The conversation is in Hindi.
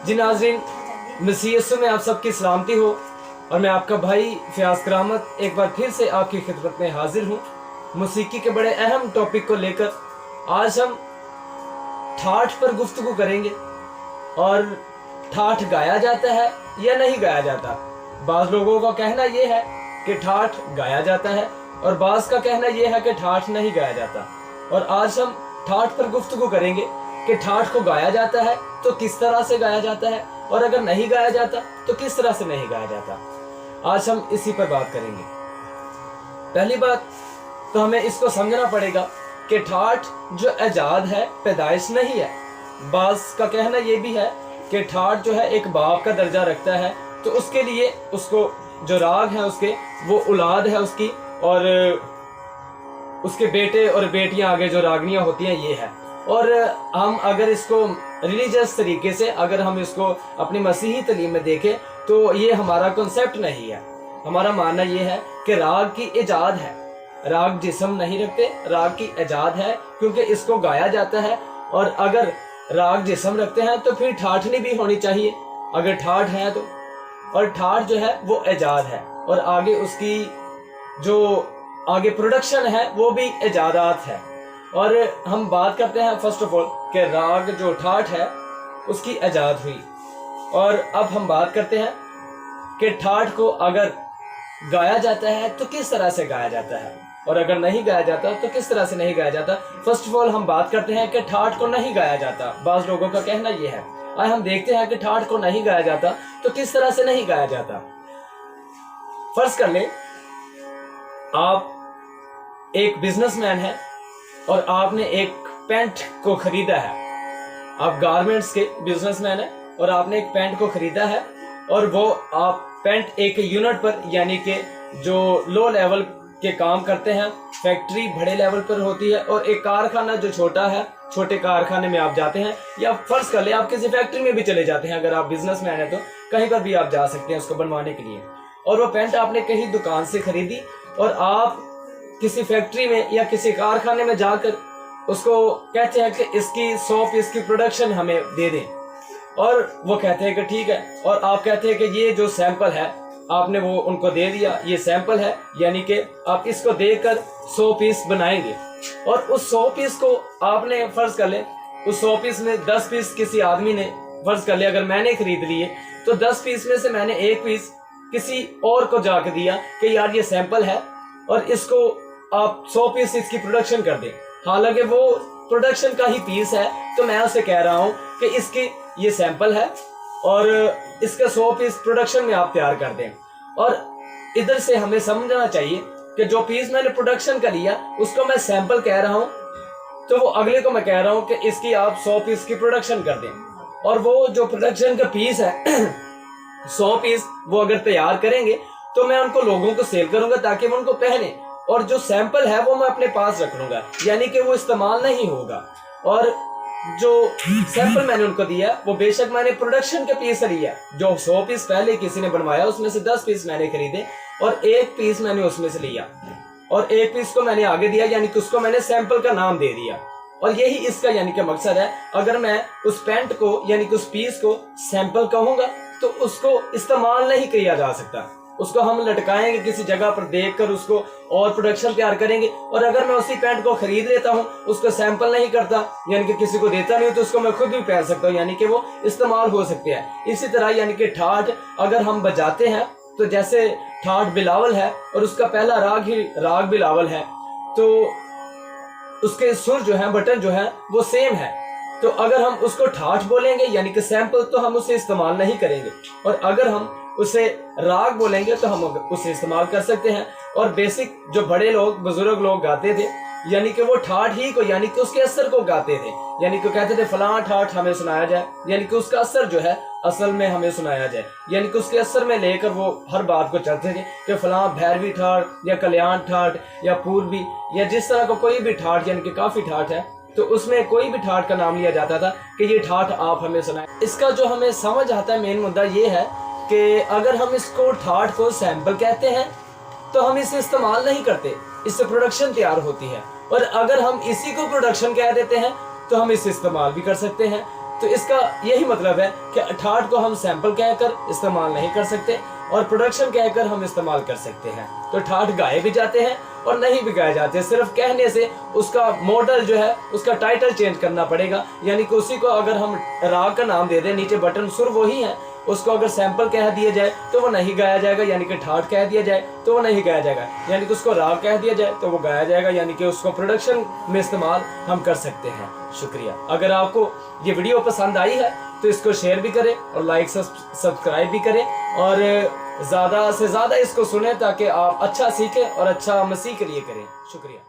जी नाज़रीन, मसीह यीशु में आप सबकी सलामती हो और मैं आपका भाई फयाज करामत एक बार फिर से आपकी खिदमत में हाजिर हूँ मौसीकी के बड़े अहम टॉपिक को लेकर। आज हम ठाठ पर गुफ्तगू करेंगे और ठाठ गाया जाता है या नहीं गाया जाता। बाज़ लोगों का कहना यह है कि ठाठ गाया जाता है और बाज़ का कहना यह है कि ठाठ नहीं गाया जाता। और आज हम ठाठ पर गुफ्तगू करेंगे कि ठाठ को गाया जाता है तो किस तरह से गाया जाता है, और अगर नहीं गाया जाता तो किस तरह से नहीं गाया जाता। आज हम इसी पर बात करेंगे। पहली बात तो हमें इसको समझना पड़ेगा कि ठाठ जो ईजाद है, पैदाइश नहीं है। बाज़ का कहना यह भी है कि ठाठ जो है एक बाप का दर्जा रखता है, तो उसके लिए उसको जो राग है उसके वो औलाद है उसकी, और उसके बेटे और बेटियां आगे जो रागनियां होती हैं ये है। और हम अगर इसको रिलीजियस तरीके से अगर हम इसको अपनी मसीही तालीम में देखें तो ये हमारा कॉन्सेप्ट नहीं है। हमारा मानना ये है कि राग की इजाद है, राग जिस्म नहीं रखते, राग की इजाद है क्योंकि इसको गाया जाता है। और अगर राग जिस्म रखते हैं तो फिर ठाठनी भी होनी चाहिए अगर ठाठ है तो। और ठाठ जो है वो इजाद है और आगे उसकी जो आगे प्रोडक्शन है वो भी इजादात है। और हम बात करते हैं फर्स्ट ऑफ ऑल कि राग जो ठाठ है उसकी इजाद हुई। और अब हम बात करते हैं कि ठाठ को अगर गाया जाता है तो किस तरह से गाया जाता है, और अगर नहीं गाया जाता तो किस तरह से नहीं गाया जाता। फर्स्ट ऑफ ऑल हम बात करते हैं कि ठाठ को नहीं गाया जाता। बाज़ लोगों का कहना यह है। आज हम देखते हैं कि ठाठ को नहीं गाया जाता तो किस तरह से नहीं गाया जाता। फर्ज कर ले आप एक बिजनेसमैन है और आपने एक पैंट को खरीदा है। आप गारमेंट्स के बिजनेसमैन है और आपने एक पैंट को खरीदा है, और वो आप पैंट एक यूनिट पर यानी कि जो लो लेवल के काम करते हैं, फैक्ट्री बड़े लेवल पर होती है, और एक कारखाना जो छोटा है, छोटे कारखाने में आप जाते हैं, या फर्ज कर ले आप किसी फैक्ट्री में भी चले जाते हैं। अगर आप बिजनेसमैन है तो कहीं पर भी आप जा सकते हैं उसको बनवाने के लिए। और वो पैंट आपने कहीं दुकान से खरीदी और आप किसी फैक्ट्री में या किसी कारखाने में जाकर उसको कहते हैं कि इसकी 100 पीस की प्रोडक्शन हमें दे दें, और वो कहते हैं कि ठीक है, और आप कहते हैं कि ये जो सैंपल है आपने वो उनको दे दिया, ये सैंपल है यानी कि आप इसको देकर 100 पीस बनाएंगे। और उस 100 पीस को आपने फर्ज कर ले उस 100 पीस में 10 पीस किसी आदमी ने फर्ज कर ले अगर मैंने खरीद लिए तो 10 पीस में से मैंने एक पीस किसी और को जाकर दिया कि यार ये सैंपल है और इसको आप 100 पीस इसकी प्रोडक्शन कर दें। हालांकि वो प्रोडक्शन का ही पीस है, तो मैं उसे कह रहा हूं कि इसकी ये सैंपल है और इसका 100 पीस प्रोडक्शन में आप तैयार कर दें। और इधर से हमें समझना चाहिए कि जो पीस मैंने प्रोडक्शन का लिया उसको मैं सैंपल कह रहा हूं, तो वो अगले को मैं कह रहा हूं कि इसकी आप 100 पीस की प्रोडक्शन कर दें। और वो जो प्रोडक्शन का पीस है 100 पीस वो अगर तैयार करेंगे तो मैं उनको लोगों को सेल करूंगा ताकि वो उनको पहने, और जो सैंपल है वो मैं अपने पास रख लूंगा, यानी कि वो इस्तेमाल नहीं होगा। और जो सैंपल मैंने उनको दिया वो बेशक मैंने प्रोडक्शन के पीस लिया, जो 100 पीस पहले किसी ने बनवाया उसमें से 10 पीस मैंने खरीदे और एक पीस मैंने उसमें से लिया और एक पीस को मैंने आगे दिया, यानी कि उसको मैंने सैंपल का नाम दे दिया। और यही इसका यानी कि मकसद है। अगर मैं उस पैंट को यानी कि उस पीस को सैंपल कहूंगा तो उसको इस्तेमाल नहीं किया जा सकता, उसको हम लटकाएंगे किसी जगह पर देखकर उसको और प्रोडक्शन तैयार करेंगे। और अगर मैं उसी पैंट को खरीद लेता हूं, उसको सैंपल नहीं करता यानी कि किसी को देता नहीं, तो उसको मैं खुद भी पहन सकता हूं, यानी कि वो इस्तेमाल हो सकते हैं। इसी तरह यानी कि ठाठ अगर हम बजाते हैं तो जैसे ठाठ बिलावल है और उसका पहला राग ही राग बिलावल है, तो उसके सुर जो है, बटन जो है वो सेम है। तो अगर हम उसको ठाठ बोलेंगे यानी कि सैंपल, तो हम उसे इस्तेमाल नहीं करेंगे, और अगर हम उसे राग बोलेंगे तो हम उसे इस्तेमाल कर सकते हैं। और बेसिक जो बड़े लोग बुजुर्ग लोग गाते थे यानी कि वो ठाठ ही को यानी कि उसके असर को गाते थे, यानी कि कहते थे फलां ठाठ हमें सुनाया जाए, यानी कि उसका असर जो है असल में हमें सुनाया जाए, यानी कि उसके असर में लेकर वो हर बात को चलते थे कि फलां भैरवी ठाठ या कल्याण ठाठ या पूर्वी या जिस तरह का कोई भी ठाठ, यानी कि काफी ठाठ है, तो उसमें कोई भी ठाठ का नाम लिया जाता था कि ये ठाठ आप हमें सुनाए। इसका जो हमें समझ आता है मेन मुद्दा ये है कि अगर हम इसको ठाठ को सैंपल कहते हैं तो हम इसे इस्तेमाल नहीं करते, इससे प्रोडक्शन तैयार होती है। और अगर हम इसी को प्रोडक्शन कह देते हैं तो हम इसे इस्तेमाल भी कर सकते हैं। तो इसका यही मतलब है कि ठाठ को हम सैंपल कहकर इस्तेमाल नहीं कर सकते और प्रोडक्शन कहकर हम इस्तेमाल कर सकते हैं। तो ठाठ गाए भी जाते हैं और नहीं भी गाए जाते हैं, सिर्फ कहने से उसका मॉडल जो है उसका टाइटल चेंज करना पड़ेगा। यानी कि उसी को अगर हम राग का नाम दे दें, नीचे बटन सुर वही है, उसको अगर सैंपल कह दिया जाए तो वो नहीं गाया जाएगा, यानी कि ठाठ कह दिया जाए तो वो नहीं गाया जाएगा। यानी कि उसको राग कह दिया जाए तो वो गाया जाएगा, यानी कि उसको प्रोडक्शन में इस्तेमाल हम कर सकते हैं। शुक्रिया। अगर आपको ये वीडियो पसंद आई है तो इसको शेयर भी करें और लाइक सब्सक्राइब भी करें और ज़्यादा से ज़्यादा इसको सुनें ताकि आप अच्छा सीखें और अच्छा मसीह के लिए करें। शुक्रिया।